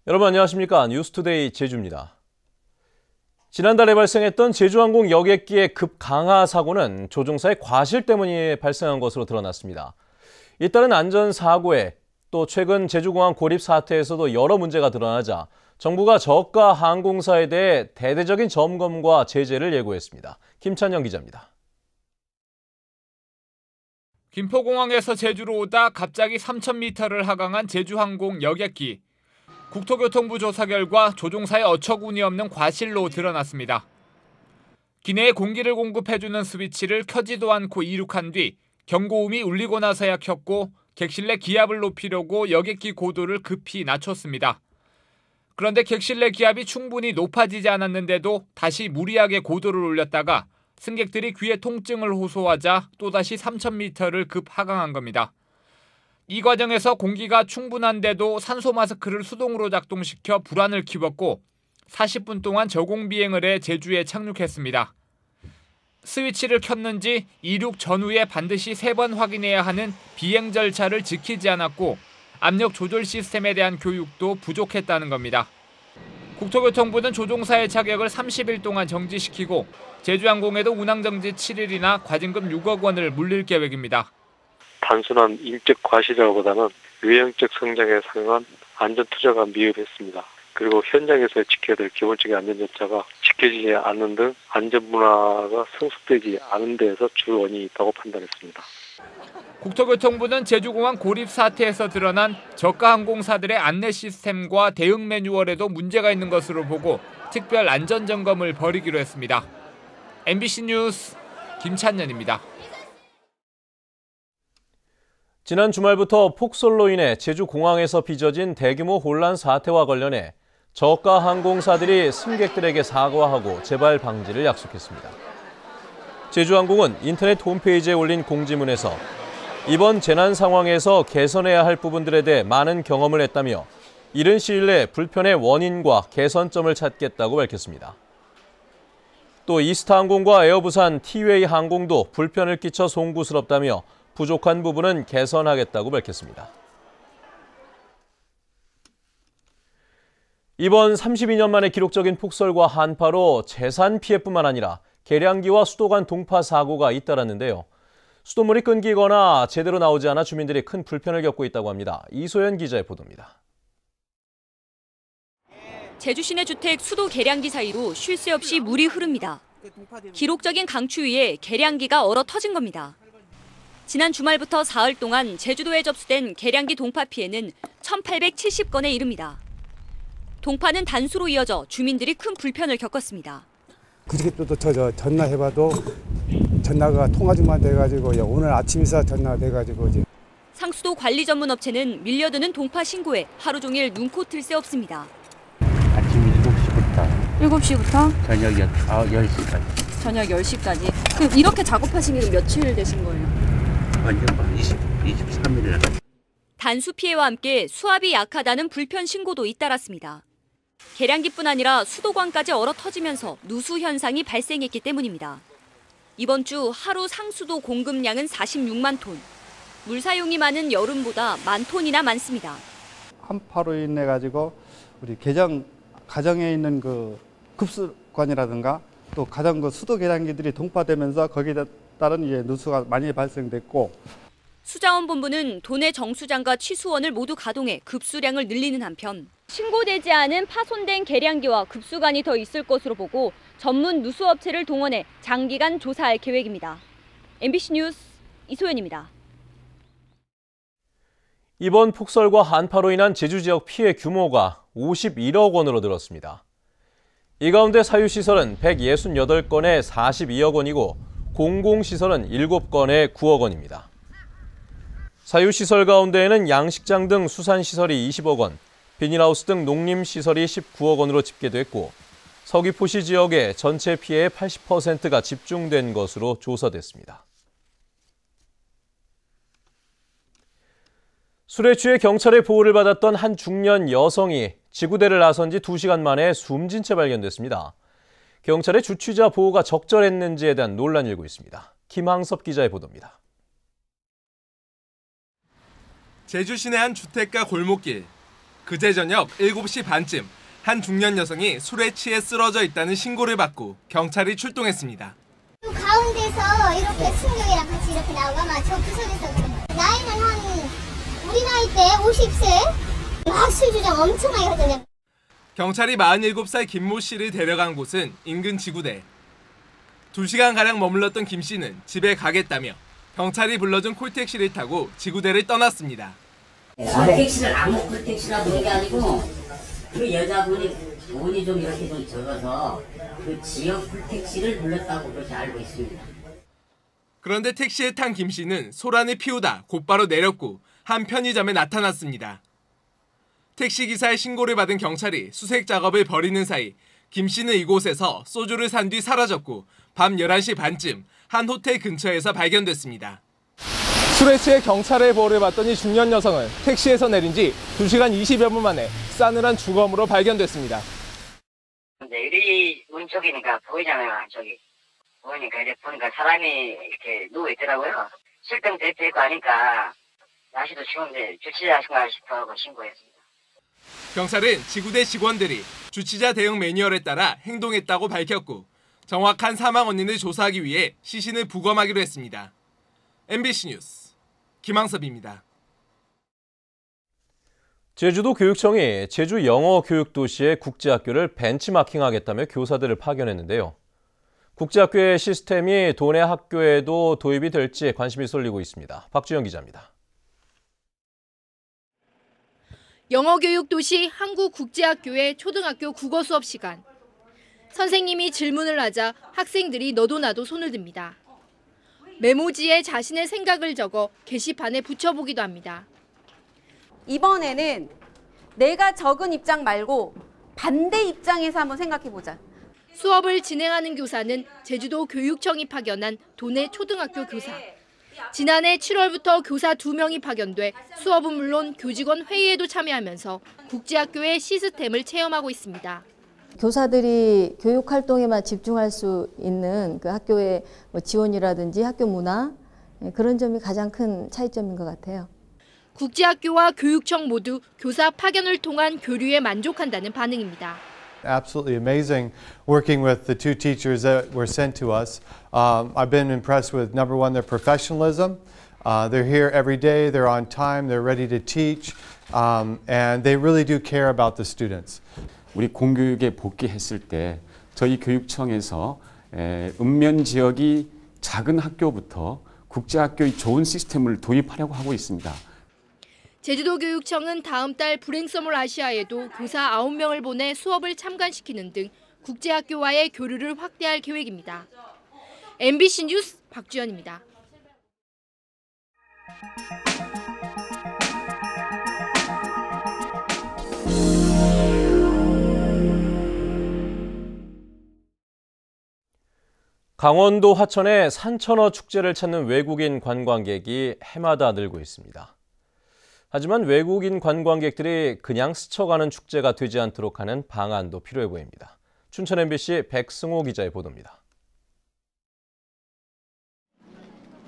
여러분 안녕하십니까? 뉴스투데이 제주입니다. 지난달에 발생했던 제주항공 여객기의 급강하 사고는 조종사의 과실 때문에 발생한 것으로 드러났습니다. 잇따른 안전사고에 또 최근 제주공항 고립 사태에서도 여러 문제가 드러나자 정부가 저가 항공사에 대해 대대적인 점검과 제재를 예고했습니다. 김찬영 기자입니다. 김포공항에서 제주로 오다 갑자기 3,000m를 하강한 제주항공 여객기. 국토교통부 조사 결과 조종사의 어처구니 없는 과실로 드러났습니다. 기내에 공기를 공급해주는 스위치를 켜지도 않고 이륙한 뒤 경고음이 울리고 나서야 켰고 객실 내 기압을 높이려고 여객기 고도를 급히 낮췄습니다. 그런데 객실 내 기압이 충분히 높아지지 않았는데도 다시 무리하게 고도를 올렸다가 승객들이 귀에 통증을 호소하자 또다시 3,000m를 급 하강한 겁니다. 이 과정에서 공기가 충분한데도 산소 마스크를 수동으로 작동시켜 불안을 키웠고 40분 동안 저공 비행을 해 제주에 착륙했습니다. 스위치를 켰는지 이륙 전후에 반드시 3번 확인해야 하는 비행 절차를 지키지 않았고 압력 조절 시스템에 대한 교육도 부족했다는 겁니다. 국토교통부는 조종사의 자격을 30일 동안 정지시키고 제주항공에도 운항정지 7일이나 과징금 6억 원을 물릴 계획입니다. 단순한 인적 과실이라기보다는 유형적 성장에 상응한 안전투자가 미흡했습니다. 그리고 현장에서 지켜야 될 기본적인 안전절차가 지켜지지 않는 등 안전문화가 성숙되지 않은 데에서 주 원인이 있다고 판단했습니다. 국토교통부는 제주공항 고립 사태에서 드러난 저가 항공사들의 안내 시스템과 대응 매뉴얼에도 문제가 있는 것으로 보고 특별 안전점검을 벌이기로 했습니다. MBC 뉴스 김찬년입니다. 지난 주말부터 폭설로 인해 제주공항에서 빚어진 대규모 혼란 사태와 관련해 저가 항공사들이 승객들에게 사과하고 재발 방지를 약속했습니다. 제주항공은 인터넷 홈페이지에 올린 공지문에서 이번 재난 상황에서 개선해야 할 부분들에 대해 많은 경험을 했다며 이른 시일 내에 불편의 원인과 개선점을 찾겠다고 밝혔습니다. 또 이스타항공과 에어부산, 티웨이 항공도 불편을 끼쳐 송구스럽다며 부족한 부분은 개선하겠다고 밝혔습니다. 이번 32년 만에 기록적인 폭설과 한파로 재산 피해뿐만 아니라 계량기와 수도 간 동파 사고가 잇따랐는데요. 수돗물이 끊기거나 제대로 나오지 않아 주민들이 큰 불편을 겪고 있다고 합니다. 이소연 기자의 보도입니다. 제주 시내 주택 수도 계량기 사이로 쉴 새 없이 물이 흐릅니다. 기록적인 강추위에 계량기가 얼어 터진 겁니다. 지난 주말부터 사흘 동안 제주도에 접수된 계량기 동파 피해는 1,870건에 이릅니다. 동파는 단수로 이어져 주민들이 큰 불편을 겪었습니다. 그저께도 전화해봐도 전화가 통화중만 돼가지고 오늘 아침에서 전화가 돼가지고 이제. 상수도 관리 전문 업체는 밀려드는 동파 신고에 하루 종일 눈코 틀 새 없습니다. 아침 7시부터 7시부터? 저녁 10시까지. 저녁 10시까지. 그럼 이렇게 작업하신 게 며칠 되신 거예요? 완전 23일. 단수 피해와 함께 수압이 약하다는 불편 신고도 잇따랐습니다. 계량기뿐 아니라 수도관까지 얼어 터지면서 누수 현상이 발생했기 때문입니다. 이번 주 하루 상수도 공급량은 46만 톤. 물 사용이 많은 여름보다 10,000톤이나 많습니다. 한파로 인해 가지고 우리 가정에 있는 그 급수관이라든가 또 가정 그 수도 계량기들이 동파되면서 거기에 따른 이제 누수가 많이 발생됐고. 수자원본부는 도내 정수장과 취수원을 모두 가동해 급수량을 늘리는 한편 신고되지 않은 파손된 계량기와 급수관이 더 있을 것으로 보고 전문 누수업체를 동원해 장기간 조사할 계획입니다. MBC 뉴스 이소연입니다. 이번 폭설과 한파로 인한 제주 지역 피해 규모가 51억 원으로 늘었습니다. 이 가운데 사유시설은 168건에 42억 원이고 공공시설은 7건에 9억 원입니다. 사유시설 가운데에는 양식장 등 수산시설이 20억 원, 비닐하우스 등 농림시설이 19억 원으로 집계됐고 서귀포시 지역의 전체 피해의 80%가 집중된 것으로 조사됐습니다. 술에 취해 경찰의 보호를 받았던 한 중년 여성이 지구대를 나선 지 2시간 만에 숨진 채 발견됐습니다. 경찰의 주취자 보호가 적절했는지에 대한 논란이 일고 있습니다. 김항섭 기자의 보도입니다. 제주 시내 한 주택가 골목길. 그제 저녁 7시 반쯤 한 중년 여성이 술에 취해 쓰러져 있다는 신고를 받고 경찰이 출동했습니다. 가운데서 이렇게 승객이랑 같이 이렇게 나오고 아마 저 구석에서 그런 거예요. 나이는 한 우리 나이 때 50세. 막 술 주정 엄청나게 하거든요. 경찰이 47살 김모 씨를 데려간 곳은 인근 지구대. 2시간가량 머물렀던 김 씨는 집에 가겠다며 경찰이 불러준 콜택시를 타고 지구대를 떠났습니다. 택시를 아무 콜택시라고 그런 게 아니고 그 여자분이 돈이 좀 이렇게 좀 적어서 그 지역 콜택시를 불렀다고 그렇게 알고 있습니다. 그런데 택시에 탄 김 씨는 소란을 피우다 곧바로 내렸고 한 편의점에 나타났습니다. 택시기사의 신고를 받은 경찰이 수색 작업을 벌이는 사이 김 씨는 이곳에서 소주를 산 뒤 사라졌고 밤 11시 반쯤 한 호텔 근처에서 발견됐습니다. 술에 취해 경찰의 보호를 받던 이 중년 여성은 택시에서 내린 지 2시간 20여 분 만에 싸늘한 주검으로 발견됐습니다. 유리문 쪽이니까 보이잖아요. 저기 보이니까 이제 보니까 사람이 이렇게 누워 있더라고요. 실종 대피했고 하니까 날씨도 추운데 주치자신가 싶어서 신고했습니다. 경찰은 지구대 직원들이 주치자 대응 매뉴얼에 따라 행동했다고 밝혔고 정확한 사망 원인을 조사하기 위해 시신을 부검하기로 했습니다. MBC 뉴스 김항섭입니다. 제주도 교육청이 제주 영어 교육 도시의 국제학교를 벤치마킹하겠다며 교사들을 파견했는데요. 국제학교의 시스템이 도내 학교에도 도입이 될지 관심이 쏠리고 있습니다. 박주영 기자입니다. 영어교육 도시 한국국제학교의 초등학교 국어 수업 시간. 선생님이 질문을 하자 학생들이 너도 나도 손을 듭니다. 메모지에 자신의 생각을 적어 게시판에 붙여보기도 합니다. 이번에는 내가 적은 입장 말고 반대 입장에서 한번 생각해보자. 수업을 진행하는 교사는 제주도 교육청이 파견한 도내 초등학교 교사. 지난해 7월부터 교사 2명이 파견돼 수업은 물론 교직원 회의에도 참여하면서 국제학교의 시스템을 체험하고 있습니다. 교사들이 교육 활동에만 집중할 수 있는 그 학교의 지원이라든지 학교 문화, 그런 점이 가장 큰 차이점인 것 같아요. 국제학교와 교육청 모두 교사 파견을 통한 교류에 만족한다는 반응입니다. Absolutely amazing working with the two teachers that were sent to us. I've been impressed with, number one, their professionalism. They're here every day, they're on time, they're ready to teach, and they really do care about the students. 우리 공교육에 복귀했을 때 저희 교육청에서 읍면 지역이 작은 학교부터 국제학교의 좋은 시스템을 도입하려고 하고 있습니다. 제주도 교육청은 다음 달 브랭서몰 아시아에도 교사 9명을 보내 수업을 참관시키는 등 국제학교와의 교류를 확대할 계획입니다. MBC 뉴스 박주연입니다. 강원도 하천의 산천어 축제를 찾는 외국인 관광객이 해마다 늘고 있습니다. 하지만 외국인 관광객들이 그냥 스쳐가는 축제가 되지 않도록 하는 방안도 필요해 보입니다. 춘천 MBC 백승호 기자의 보도입니다.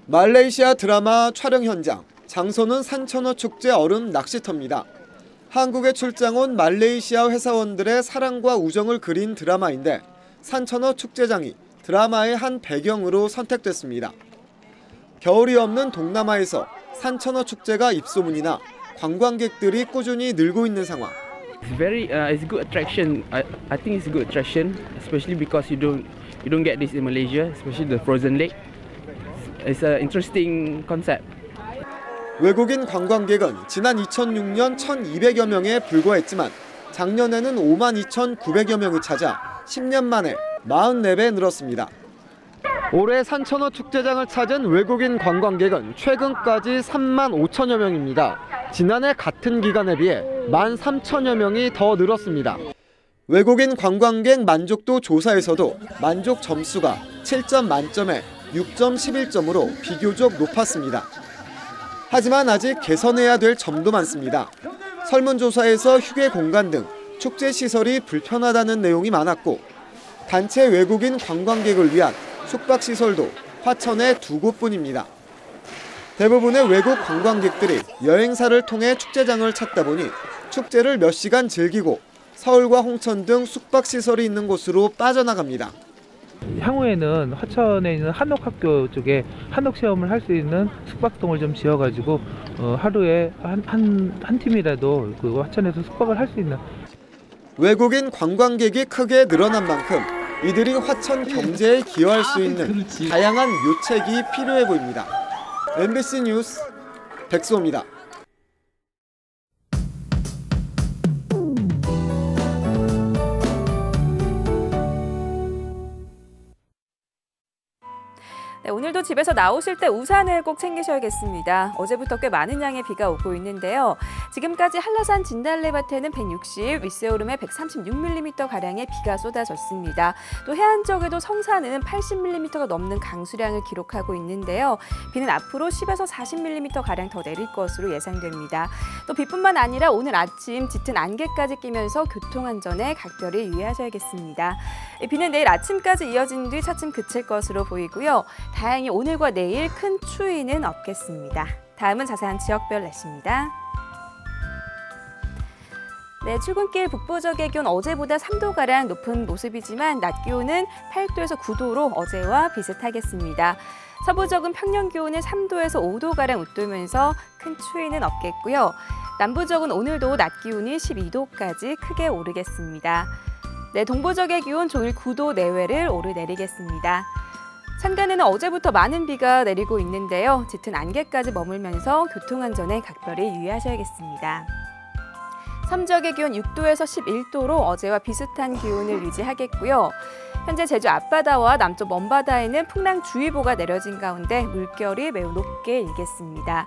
말레이시아 드라마 촬영 현장, 장소는 산천어 축제 얼음 낚시터입니다. 한국에 출장 온 말레이시아 회사원들의 사랑과 우정을 그린 드라마인데 산천어 축제장이 드라마의 한 배경으로 선택됐습니다. 겨울이 없는 동남아에서 산천어 축제가 입소문이나 관광객들이 꾸준히 늘고 있는 상황. It's a good attraction. I think it's a good attraction, especially because you don't get this in Malaysia, especially the frozen lake. It's an interesting concept. 외국인 관광객은 지난 2006년 1,200여 명에 불과했지만 작년에는 52,900여 명이 찾아 10년 만에 44배 늘었습니다. 올해 산천어 축제장을 찾은 외국인 관광객은 최근까지 3만 5천여 명입니다. 지난해 같은 기간에 비해 13,000여 명이 더 늘었습니다. 외국인 관광객 만족도 조사에서도 만족 점수가 7점 만점에 6.11점으로 비교적 높았습니다. 하지만 아직 개선해야 될 점도 많습니다. 설문조사에서 휴게 공간 등 축제 시설이 불편하다는 내용이 많았고 단체 외국인 관광객을 위한 숙박시설도 화천에 2곳뿐입니다. 대부분의 외국 관광객들이 여행사를 통해 축제장을 찾다 보니 축제를 몇 시간 즐기고 서울과 홍천 등 숙박시설이 있는 곳으로 빠져나갑니다. 향후에는 화천에 있는 한옥학교 쪽에 한옥체험을 할 수 있는 숙박동을 좀 지어가지고 하루에 한 팀이라도 그 화천에서 숙박을 할 수 있는. 외국인 관광객이 크게 늘어난 만큼 이들이 화천 경제에 기여할 수 있는 다양한 묘책이 필요해 보입니다. MBC 뉴스 백수호입니다. 네, 오늘도 집에서 나오실 때 우산을 꼭 챙기셔야겠습니다. 어제부터 꽤 많은 양의 비가 오고 있는데요. 지금까지 한라산 진달래밭에는 160, 윗세오름에 136mm가량의 비가 쏟아졌습니다. 또 해안 쪽에도 성산은 80mm가 넘는 강수량을 기록하고 있는데요. 비는 앞으로 10에서 40mm가량 더 내릴 것으로 예상됩니다. 또 비뿐만 아니라 오늘 아침 짙은 안개까지 끼면서 교통안전에 각별히 유의하셔야겠습니다. 비는 내일 아침까지 이어진 뒤 차츰 그칠 것으로 보이고요. 다행히 오늘과 내일 큰 추위는 없겠습니다. 다음은 자세한 지역별 날씨입니다. 네, 출근길 북부적의 기온 어제보다 3도가량 높은 모습이지만 낮 기온은 8도에서 9도로 어제와 비슷하겠습니다. 서부적은 평년 기온은 3도에서 5도가량 웃돌면서 큰 추위는 없겠고요. 남부적은 오늘도 낮 기온이 12도까지 크게 오르겠습니다. 네, 동부적의 기온 종일 9도 내외를 오르내리겠습니다. 산간에는 어제부터 많은 비가 내리고 있는데요. 짙은 안개까지 머물면서 교통안전에 각별히 유의하셔야겠습니다. 섬적의 기온 6도에서 11도로 어제와 비슷한 기온을 유지하겠고요. 현재 제주 앞바다와 남쪽 먼바다에는 풍랑주의보가 내려진 가운데 물결이 매우 높게 일겠습니다.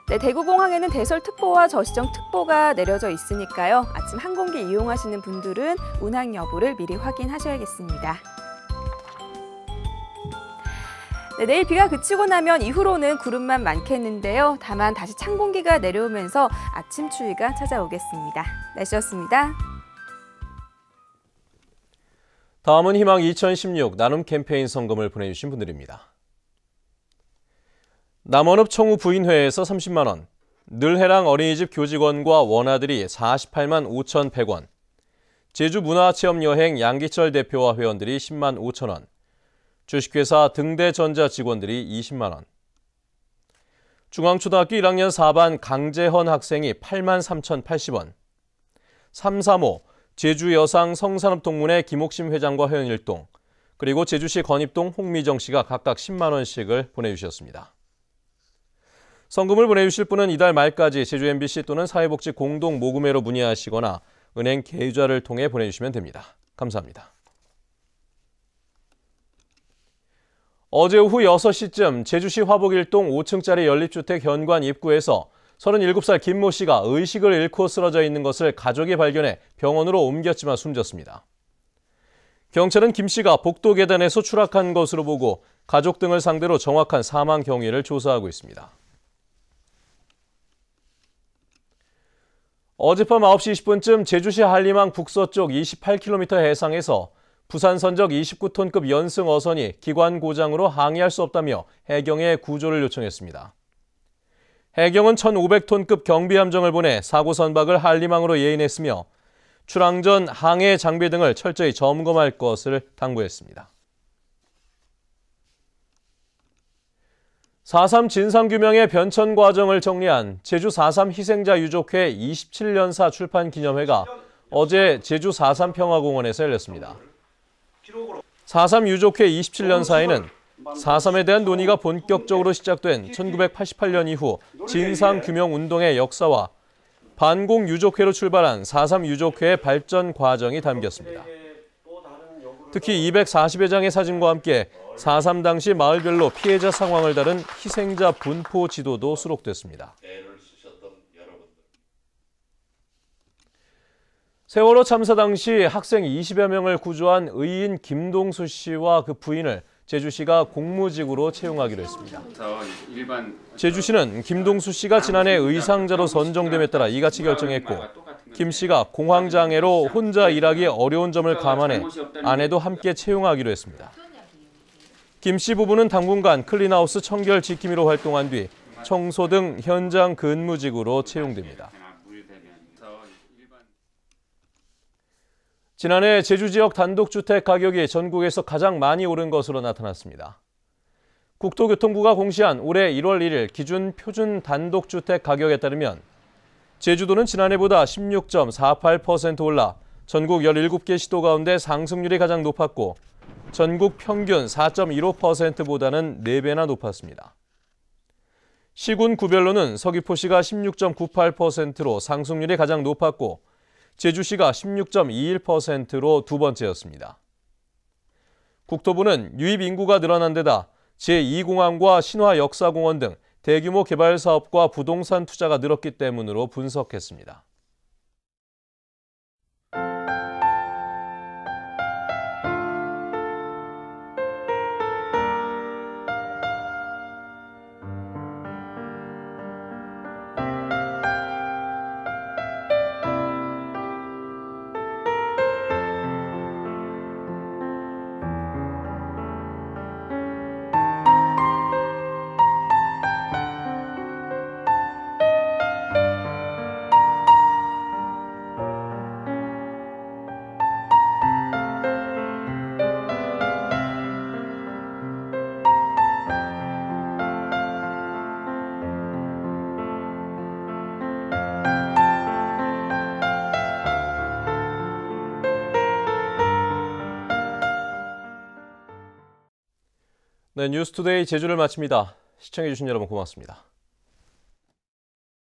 네, 대구공항에는 대설특보와 저시정특보가 내려져 있으니까요. 아침 항공기 이용하시는 분들은 운항 여부를 미리 확인하셔야겠습니다. 네, 내일 비가 그치고 나면 이후로는 구름만 많겠는데요. 다만 다시 찬 공기가 내려오면서 아침 추위가 찾아오겠습니다. 날씨였습니다. 다음은 희망 2016 나눔 캠페인 성금을 보내주신 분들입니다. 남원읍 청우 부인회에서 30만 원, 늘해랑 어린이집 교직원과 원아들이 48만 5,100원, 제주문화체험여행 양기철 대표와 회원들이 10만 5천 원, 주식회사 등대전자 직원들이 20만 원, 중앙초등학교 1학년 4반 강재헌 학생이 8만 3,080원, 335 제주여상 성산읍동문회 김옥심 회장과 회원일동, 그리고 제주시 건입동 홍미정 씨가 각각 10만 원씩을 보내주셨습니다. 성금을 보내주실 분은 이달 말까지 제주 MBC 또는 사회복지 공동 모금회로 문의하시거나 은행 계좌를 통해 보내주시면 됩니다. 감사합니다. 어제 오후 6시쯤 제주시 화북일동 5층짜리 연립주택 현관 입구에서 37살 김모 씨가 의식을 잃고 쓰러져 있는 것을 가족이 발견해 병원으로 옮겼지만 숨졌습니다. 경찰은 김 씨가 복도 계단에서 추락한 것으로 보고 가족 등을 상대로 정확한 사망 경위를 조사하고 있습니다. 어젯밤 9시 20분쯤 제주시 한림항 북서쪽 28km 해상에서 부산 선적 29톤급 연승 어선이 기관 고장으로 항해할 수 없다며 해경에 구조를 요청했습니다. 해경은 1,500톤급 경비함정을 보내 사고 선박을 한림항으로 예인했으며 출항 전 항해 장비 등을 철저히 점검할 것을 당부했습니다. 4.3 진상규명의 변천 과정을 정리한 제주 4.3 희생자 유족회 27년사 출판 기념회가 어제 제주 4.3 평화공원에서 열렸습니다. 4.3 유족회 27년사에는 4.3에 대한 논의가 본격적으로 시작된 1988년 이후 진상규명운동의 역사와 반공 유족회로 출발한 4.3 유족회의 발전 과정이 담겼습니다. 특히 240여 장의 사진과 함께 4.3 당시 마을별로 피해자 상황을 다룬 희생자 분포 지도도 수록됐습니다. 세월호 참사 당시 학생 20여 명을 구조한 의인 김동수 씨와 그 부인을 제주시가 공무직으로 채용하기로 했습니다. 제주시는 김동수 씨가 지난해 의상자로 선정됨에 따라 이같이 결정했고 김 씨가 공황장애로 혼자 일하기 어려운 점을 감안해 아내도 함께 채용하기로 했습니다. 김 씨 부부는 당분간 클린하우스 청결 지킴이로 활동한 뒤 청소 등 현장 근무직으로 채용됩니다. 지난해 제주 지역 단독주택 가격이 전국에서 가장 많이 오른 것으로 나타났습니다. 국토교통부가 공시한 올해 1월 1일 기준 표준 단독주택 가격에 따르면 제주도는 지난해보다 16.48% 올라 전국 17개 시도 가운데 상승률이 가장 높았고 전국 평균 4.15%보다는 4배나 높았습니다. 시군 구별로는 서귀포시가 16.98%로 상승률이 가장 높았고 제주시가 16.21%로 두 번째였습니다. 국토부는 유입 인구가 늘어난 데다 제2공항과 신화역사공원 등 대규모 개발 사업과 부동산 투자가 늘었기 때문으로 분석했습니다. 네, 뉴스투데이 제주를 마칩니다. 시청해주신 여러분 고맙습니다.